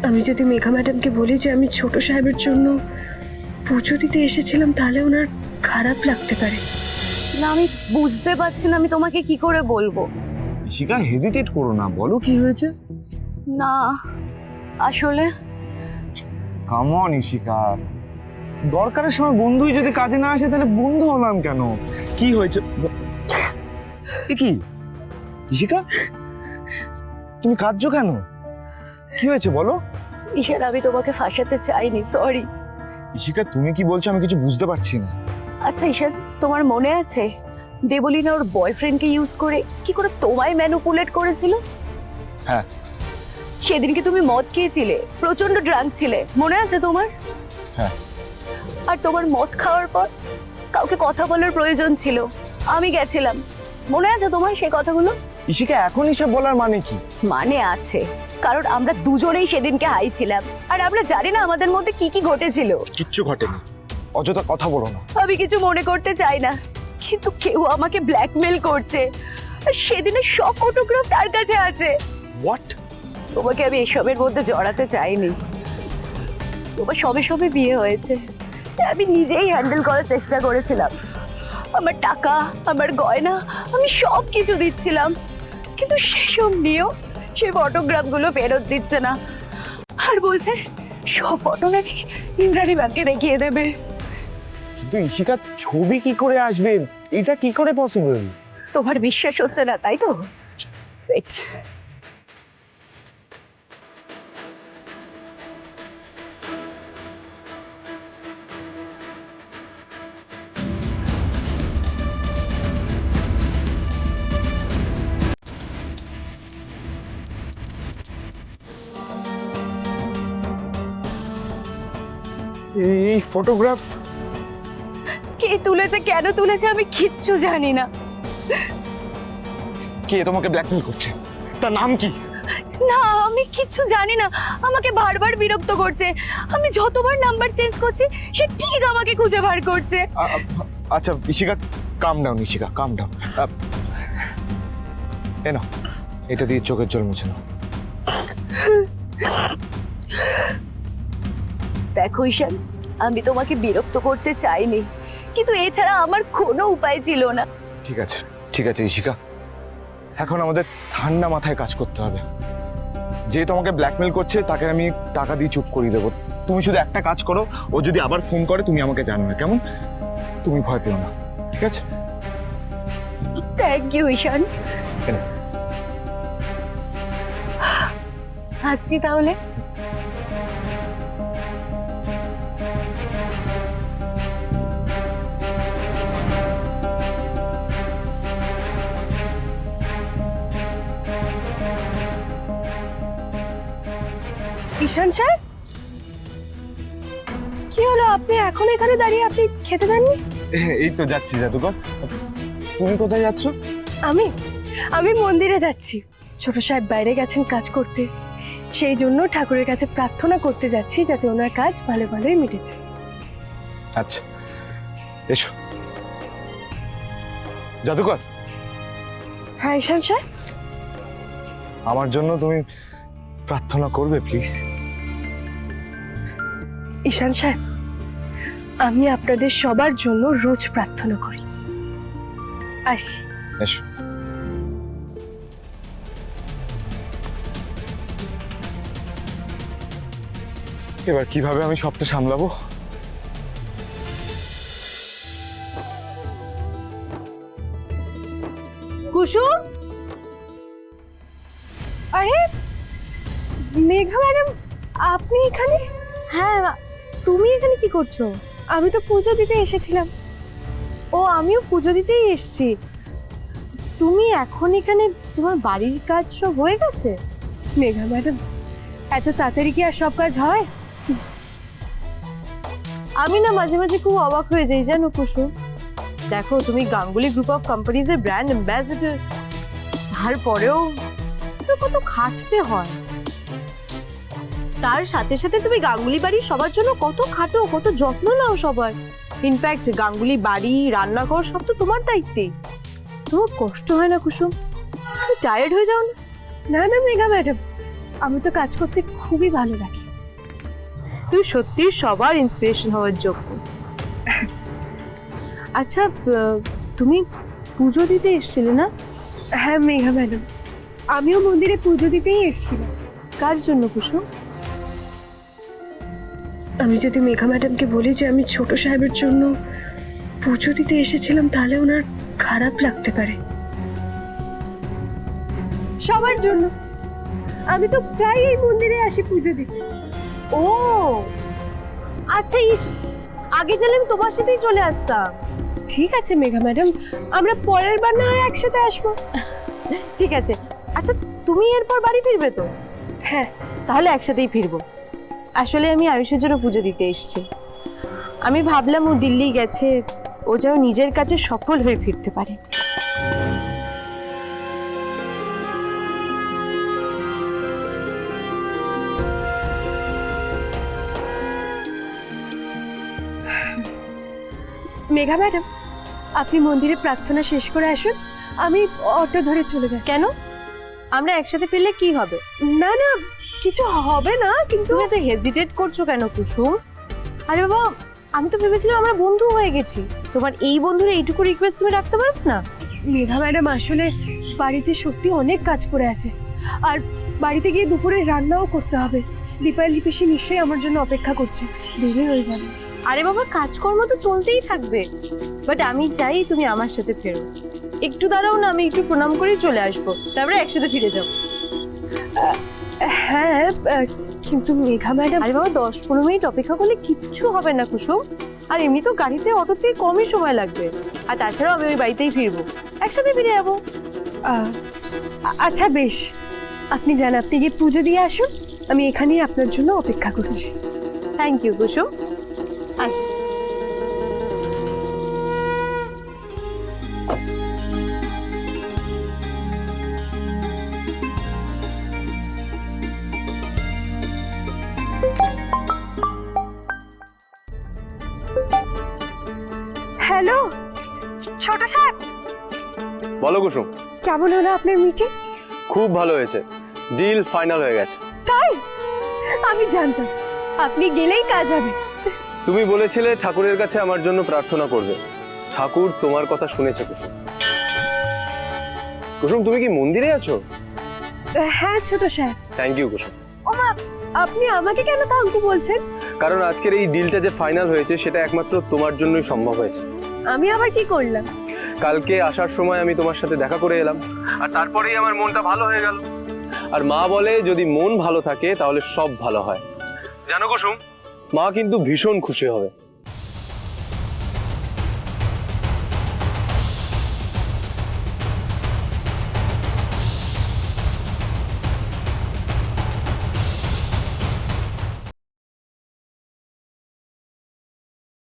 আমি যদি মেঘা ম্যাডামকে বলি যে আমি ছোট সাহেবের জন্য পুজো দিতে এসেছিলাম, তাহলে ওনার খারাপ লাগতে পারে। না, আমি বুঝতে পারছি না আমি তোমাকে কি করে বলবো। ইশিকা, হেজিটেট করো না, বলো কি হয়েছে। না আসলে কাম অন ইশিকা, দরকারের সময় বন্ধুই যদি কাজে না আসে তাহলে বন্ধু হলাম কেন? কি হয়েছে? এ কি ইশিকা, তুমি কাঁদছো কেন? কি হয়েছে বলো। ঈশান, আমি তোমাকে ফাঁসাতে চাইনি, সরি। ইশিকা, তুমি কি বলছো আমি কিছু বুঝতে পারছি না। আচ্ছা ঈশান, তোমার মনে আছে দেবলীনা ওর বয়ফ্রেন্ডকে ইউজ করে কি করে তোমায় ম্যানুপুলেট করেছিল? হ্যাঁ। সেদিনকে তুমি মদ খেয়েছিলে, প্রচন্ড ড্রাঙ্ক ছিলে, মনে আছে তোমার? হ্যাঁ। আর তোমার মদ খাওয়ার পর কাউকে কথা বলার প্রয়োজন ছিল, আমি গেছিলাম, মনে আছে তোমার সেই কথাগুলো? ইশিকা, এখন এসব বলার মানে কি? মানে আছে, কারণ আমরা দুজনেই সেদিনকে হাই ছিলাম আর আমরা জানি না আমাদের মধ্যে কি কি ঘটেছিল। কিচ্ছু ঘটেনি, অযথা কথা বলো না। আমি কিছু মনে করতে চাই না, কিন্তু কেউ আমাকে ব্ল্যাকমেল করছে। আর সেদিনের সব ফটোগ্রাফ তার কাছে আছে। হোয়াট? তোমাকে আমি এসবের মধ্যে জড়াতে চাইনি। তোমার সবে সবে বিয়ে হয়েছে, তাই আমি নিজেই হ্যান্ডেল করার চেষ্টা করেছিলাম। আমার টাকা, আমার গয়না, আমি সব কিছু দিচ্ছিলাম, কিন্তু সেসব নিয়েও সেই ফটোগ্রাফগুলো ফেরত দিচ্ছে না। আর বলছে সব ফটো নাকি ইন্দ্রাণী ব্যাংকে দেখিয়ে দেবে। কিন্তু ইশিকা, ছবি কি করে আসবে? এটা কি করে পসিবল? তোমার বিশ্বাস হচ্ছে না তাই তো? Wait. এই ফটোগ্রাফ কে তুলেছে, কেন তুলেছে আমি কিচ্ছু জানি না। কে তোমাকে ব্ল্যাকমেল করছে? তার নাম কি? না, আমি কিচ্ছু জানি না। আমাকে বারবার বিরক্ত করছে। আমি যতবার নাম্বার চেঞ্জ করছি সে ঠিক আমাকে খুঁজে বার করছে। আচ্ছা ইশিকা, কাম ডাউন ইশিকা, কাম ডাউন। এ নাও, এটা দিয়ে চোখের জল মুছে নাও। দেখো ঈশান, আমি তোমাকে বিরক্ত করতে চাইনি, কিন্তু এছাড়া আমার কোনো উপায় ছিল না। ঠিক আছে, ঠিক আছে ইশিকা, এখন আমাদের ঠান্ডা মাথায় কাজ করতে হবে। যে তোমাকে ব্ল্যাকমেল করছে তাকে আমি টাকা দিয়ে চুপ করিয়ে দেবো। তুমি শুধু একটা কাজ করো, ও যদি আবার ফোন করে তুমি আমাকে জানাবে, কেমন? তুমি ভয় পেও না, ঠিক আছে? থ্যাংক ইউ ঈশান। কেন? আসছি তাহলে। ঈশান স্যার, কি হলো? আপনি এখন এখানে দাঁড়িয়ে, আপনি খেতে যাননি? এই তো যাচ্ছি জাদুকর। তুমি কোথায় যাচ্ছ? আমি আমি মন্দিরে যাচ্ছি। ছোট সাহেব বাইরে গেছেন কাজ করতে, সেই জন্য ঠাকুরের কাছে প্রার্থনা করতে যাচ্ছি যাতে ওনার কাজ ভালো ভালোই মিটে যায়। আচ্ছা, এসো। জাদুকর, হ্যাঁ ঈশান স্যার। আমার জন্য তুমি প্রার্থনা করবে প্লিজ? ঈশান সাহেব, আমি আপনাদের সবার জন্য রোজ প্রার্থনা করি। আসি। এসো। এবার কিভাবে আমি সবটা সামলাবো? কুসুম, আরে মেঘা ম্যাডাম, আপনি এখানে? হ্যাঁ, তুমি এখানে কি করছো? আমি তো পুজো দিতে এসেছিলাম। ও, আমিও পুজো দিতেই এসেছি। তুমি এখন এখানে? তোমার বাড়ির কাজ সব হয়ে গেছে? মেঘা ম্যাডাম, এত তাড়াতাড়ি কি আর সব কাজ হয়? আমি না মাঝে মাঝে খুব অবাক হয়ে যাই, জানো কুসুম। দেখো, তুমি গাঙ্গুলি গ্রুপ অফ কোম্পানিজের ব্র্যান্ড অ্যাম্বাসেডর, তারপরেও কত খাটতে হয়। তার সাথে সাথে তুমি গাঙ্গুলি বাড়ির সবার জন্য কত খাটো, কত যত্ন নাও সবার। ইনফ্যাক্ট গাঙ্গুলি বাড়ি, রান্নাঘর সব তো তোমার দায়িত্বে। তোমার কষ্ট হয় না কুসুম? তুমি টায়ার্ড হয়ে যাও না? না না মেঘা ম্যাডাম, আমি তো কাজ করতে খুবই ভালো লাগে। তুমি সত্যি সবার ইন্সপিরেশন হওয়ার যোগ্য। আচ্ছা, তুমি পুজো দিতে এসেছিলে না? হ্যাঁ মেঘা ম্যাডাম, আমিও মন্দিরে পুজো দিতেই এসেছিলাম। কার জন্য কুসুম? আমি যদি মেঘা ম্যাডামকে বলি যে আমি ছোট সাহেবের জন্য পুজো দিতে এসেছিলাম, তাহলে ওনার খারাপ লাগতে পারে। সবার জন্য। আমি তো প্রায় এই মন্দিরে আসি পুজো দিতে। ও আচ্ছা, ইস, আগে জানলে আমি তোমার সাথেই চলে আসতাম। ঠিক আছে মেঘা ম্যাডাম, আমরা পরের বার না হয় একসাথে আসবো। ঠিক আছে। আচ্ছা, তুমি এরপর বাড়ি ফিরবে তো? হ্যাঁ, তাহলে একসাথেই ফিরবো। আসলে আমি আয়ুষের জন্য পুজো দিতে এসেছি। আমি ভাবলাম ও দিল্লি গেছে, ও যেন নিজের কাছে সফল হয়ে ফিরতে পারে। মেঘা ম্যাডাম, আপনি মন্দিরে প্রার্থনা শেষ করে আসুন, আমি অটো ধরে চলে যাই। কেন? আমরা একসাথে ফিরলে কি হবে? না না, কিছু হবে না, কিন্তু তুমি এত হেজিটেট করছো কেন কুসুম? আরে বাবা, আমি তো ভেবেছিলাম আমরা বন্ধু হয়ে গেছি। তোমার এই বন্ধুর এইটুকু রিকোয়েস্ট তুমি রাখতে পারবে না? মেঘা ম্যাডাম, আসলে বাড়িতে সত্যি অনেক কাজ পড়ে আছে, আর বাড়িতে গিয়ে দুপুরে রান্নাও করতে হবে। দীপালি পিসি নিশ্চয়ই আমার জন্য অপেক্ষা করছে, দেরি হয়ে যাবে। আরে বাবা, কাজকর্ম তো চলতেই থাকবে, বাট আমি চাই তুমি আমার সাথে ফেরো। একটু দাঁড়াও না, আমি একটু প্রণাম করেই চলে আসবো, তারপরে একসাথে ফিরে যাবো। হ্যাঁ, কিন্তু মেঘা ম্যাডাম, আরে বাবা 10-15 মিনিট অপেক্ষা করলে কিচ্ছু হবে না কুসুম। আর এমনি তো গাড়িতে অটোতে কমই সময় লাগবে, আর তাছাড়াও আমি ওই বাড়িতেই ফিরবো, একসাথে ফিরে যাবো। আচ্ছা বেশ, আপনি যান, আপনি গিয়ে পুজো দিয়ে আসুন, আমি এখানেই আপনার জন্য অপেক্ষা করছি। থ্যাংক ইউ কুসুম। আসছি। হ্যালো ছোট সাহেব, বলো কুসুম। কেমন হলো আপনার মিটিং? খুব ভালো হয়েছে, ডিল ফাইনাল হয়ে গেছে। তাই? আমি জানতাম আপনি গেলেই কাজ হবে। তুমি বলেছিলে ঠাকুরের কাছে আমার জন্য প্রার্থনা করবে, ঠাকুর তোমার কথা শুনেছে কুসুম। কুসুম, তুমি কি মন্দিরে আছো? হ্যাঁ ছোট সাহেব। থ্যাংক ইউ কুসুম। ওমা, আপনি আমাকে কেন থ্যাংক ইউ বলছেন? কারণ আজকের এই ডিলটা যে ফাইনাল হয়েছে সেটা একমাত্র তোমার জন্যই সম্ভব হয়েছে। আমি আবার কি করলাম? কালকে আসার সময় আমি তোমার সাথে দেখা করে এলাম, আর তারপরেই আমার মনটা ভালো হয়ে গেল। আর মা বলে যদি মন ভালো থাকে তাহলে সব ভালো হয়। জানো কুসুম, মা কিন্তু ভীষণ খুশি হবে।